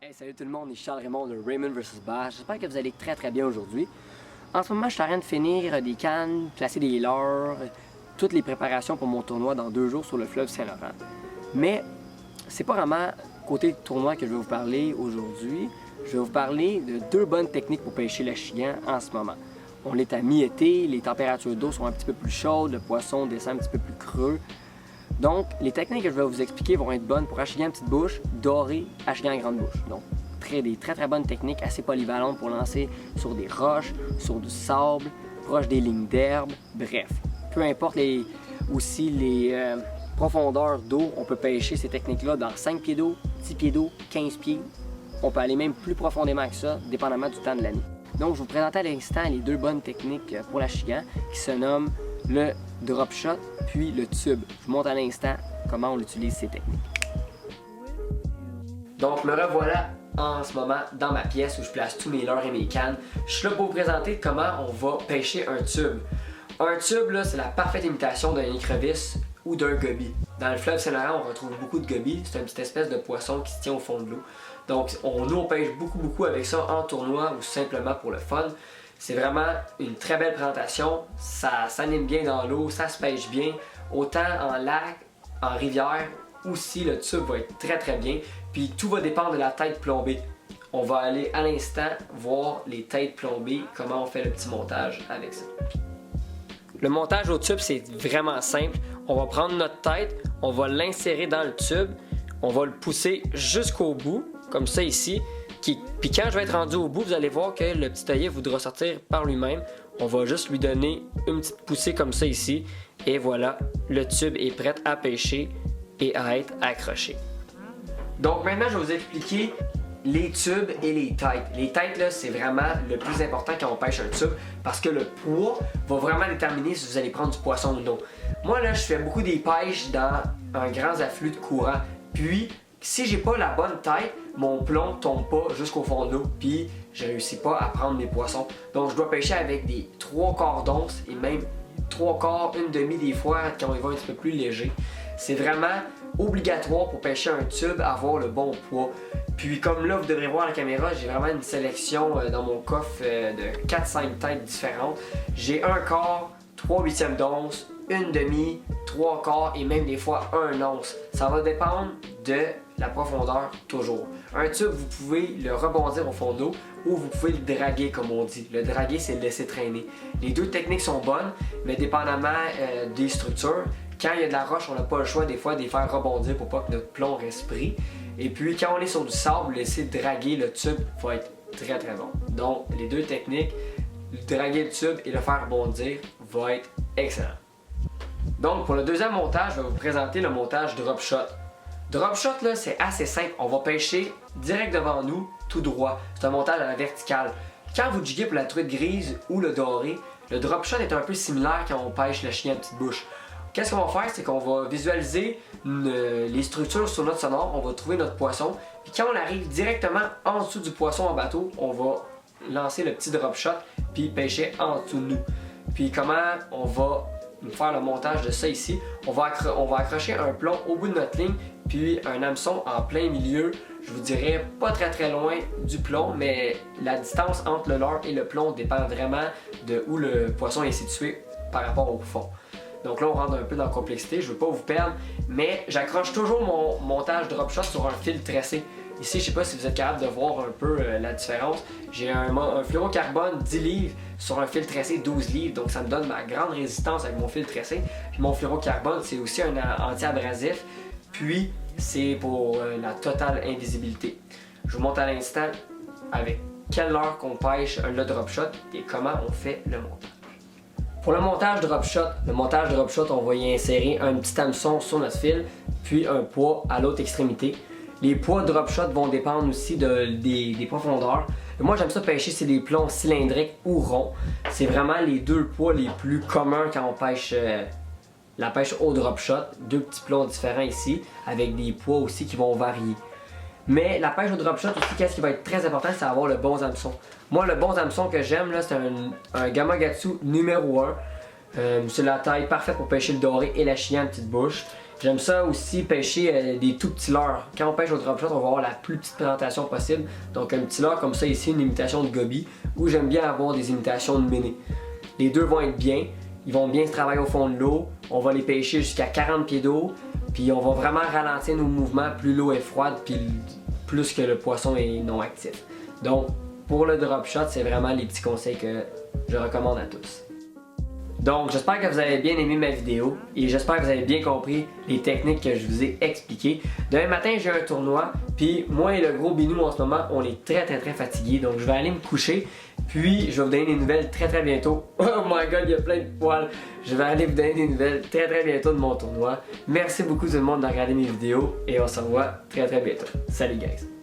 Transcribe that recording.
Hey, salut tout le monde, ici Charles Raymond de Raymond vs Bass. J'espère que vous allez très bien aujourd'hui. En ce moment, je suis en train de finir des cannes, placer des leurres, toutes les préparations pour mon tournoi dans 2 jours sur le fleuve Saint-Laurent. Mais c'est pas vraiment côté tournoi que je vais vous parler aujourd'hui. Je vais vous parler de 2 bonnes techniques pour pêcher le chigan en ce moment. On est à mi-été, les températures d'eau sont un petit peu plus chaudes, le poisson descend un petit peu plus creux. Donc, les techniques que je vais vous expliquer vont être bonnes pour achigan petite bouche, doré, achigan grande bouche. Donc, des très bonnes techniques assez polyvalentes pour lancer sur des roches, sur du sable, proche des lignes d'herbe, bref. Peu importe les profondeurs d'eau, on peut pêcher ces techniques-là dans 5 pieds d'eau, 10 pieds d'eau, 15 pieds. On peut aller même plus profondément que ça, dépendamment du temps de l'année. Donc, je vous présente à l'instant les 2 bonnes techniques pour l'achigan qui se nomment le drop shot puis le tube. Je vous montre à l'instant comment on utilise ces techniques. Donc, me revoilà en ce moment dans ma pièce où je place tous mes leurres et mes cannes. Je suis là pour vous présenter comment on va pêcher un tube. Un tube, c'est la parfaite imitation d'un écrevisse ou d'un goby. Dans le fleuve Saint-Laurent, on retrouve beaucoup de goby. C'est une petite espèce de poisson qui se tient au fond de l'eau. Donc, nous, on pêche beaucoup avec ça en tournoi ou simplement pour le fun. C'est vraiment une très belle présentation, ça s'anime bien dans l'eau, ça se pêche bien, autant en lac, en rivière, aussi le tube va être très bien, puis tout va dépendre de la tête plombée. On va aller à l'instant voir les têtes plombées, comment on fait le petit montage avec ça. Le montage au tube, c'est vraiment simple. On va prendre notre tête, on va l'insérer dans le tube, on va le pousser jusqu'au bout, comme ça ici. Puis quand je vais être rendu au bout, vous allez voir que le petit œillet voudra sortir par lui-même. On va juste lui donner une petite poussée comme ça ici. Et voilà, le tube est prêt à pêcher et à être accroché. Donc maintenant, je vais vous expliquer les tubes et les têtes. Les têtes, là, c'est vraiment le plus important quand on pêche un tube parce que le poids va vraiment déterminer si vous allez prendre du poisson ou non. Moi, là, je fais beaucoup des pêches dans un grand afflux de courant. Puis, si j'ai pas la bonne tête, mon plomb tombe pas jusqu'au fond de l'eau, puis je réussis pas à prendre mes poissons. Donc je dois pêcher avec des 3/4 d'once et même 3/4, 1/2 des fois quand il va un petit peu plus léger. C'est vraiment obligatoire pour pêcher un tube avoir le bon poids. Puis comme là vous devrez voir à la caméra, j'ai vraiment une sélection dans mon coffre de 4-5 têtes différentes. J'ai 1/4, 3/8 d'once, 1/2, 3/4 et même des fois 1 once. Ça va dépendre de la profondeur toujours. Un tube, vous pouvez le rebondir au fond d'eau ou vous pouvez le draguer comme on dit. Le draguer, c'est le laisser traîner. Les 2 techniques sont bonnes, mais dépendamment des structures, quand il y a de la roche, on n'a pas le choix des fois de les faire rebondir pour pas que notre plomb reste pris. Et puis quand on est sur du sable, laisser draguer le tube va être très bon. Donc les 2 techniques, draguer le tube et le faire rebondir va être excellent. Donc pour le deuxième montage, je vais vous présenter le montage drop shot. Drop shot, là, c'est assez simple. On va pêcher direct devant nous, tout droit. C'est un montage à la verticale. Quand vous jiguez pour la truite grise ou le doré, le drop shot est un peu similaire quand on pêche le chien à petite bouche. Qu'est-ce qu'on va faire? C'est qu'on va visualiser les structures sur notre sonore, on va trouver notre poisson. Puis quand on arrive directement en dessous du poisson en bateau, on va lancer le petit drop shot puis pêcher en dessous de nous. Puis comment on va faire le montage de ça ici? On va accrocher un plomb au bout de notre ligne puis un hameçon en plein milieu, je vous dirais pas très loin du plomb, mais la distance entre le leurre et le plomb dépend vraiment de où le poisson est situé par rapport au fond. Donc là, on rentre un peu dans la complexité, je ne veux pas vous perdre, mais j'accroche toujours mon montage drop shot sur un fil tressé. Ici, je ne sais pas si vous êtes capable de voir un peu la différence. J'ai un fluorocarbone 10 livres sur un fil tressé 12 livres, donc ça me donne ma grande résistance avec mon fil tressé. Puis mon fluorocarbone, c'est aussi un anti-abrasif, puis c'est pour la totale invisibilité. Je vous montre à l'instant avec quelle heure qu'on pêche le drop shot et comment on fait le montage. Pour le montage drop shot, on va y insérer un petit hameçon sur notre fil, puis un poids à l'autre extrémité. Les poids drop shot vont dépendre aussi des profondeurs. Moi, j'aime ça pêcher, c'est des plombs cylindriques ou ronds. C'est vraiment les 2 poids les plus communs quand on pêche la pêche au drop shot. 2 petits plombs différents ici, avec des poids aussi qui vont varier. Mais la pêche au drop shot aussi, qu'est-ce qui va être très important, c'est d'avoir le bon hameçon. Moi, le bon hameçon que j'aime, c'est un Gamakatsu numéro 1. C'est la taille parfaite pour pêcher le doré et la chigan à petite bouche. J'aime ça aussi pêcher des tout petits leurres. Quand on pêche au drop shot, on va avoir la plus petite présentation possible. Donc un petit leurre comme ça ici, une imitation de goby, ou j'aime bien avoir des imitations de méné. Les deux vont être bien, ils vont bien se travailler au fond de l'eau. On va les pêcher jusqu'à 40 pieds d'eau, puis on va vraiment ralentir nos mouvements plus l'eau est froide, puis plus que le poisson est non actif. Donc pour le drop shot, c'est vraiment les petits conseils que je recommande à tous. Donc j'espère que vous avez bien aimé ma vidéo et j'espère que vous avez bien compris les techniques que je vous ai expliquées. Demain matin j'ai un tournoi, puis moi et le gros Binou en ce moment on est très fatigués, donc je vais aller me coucher. Puis je vais vous donner des nouvelles très bientôt. Oh my god, il y a plein de poils. Je vais aller vous donner des nouvelles très bientôt de mon tournoi. Merci beaucoup tout le monde de regarder mes vidéos et on se revoit très bientôt. Salut guys!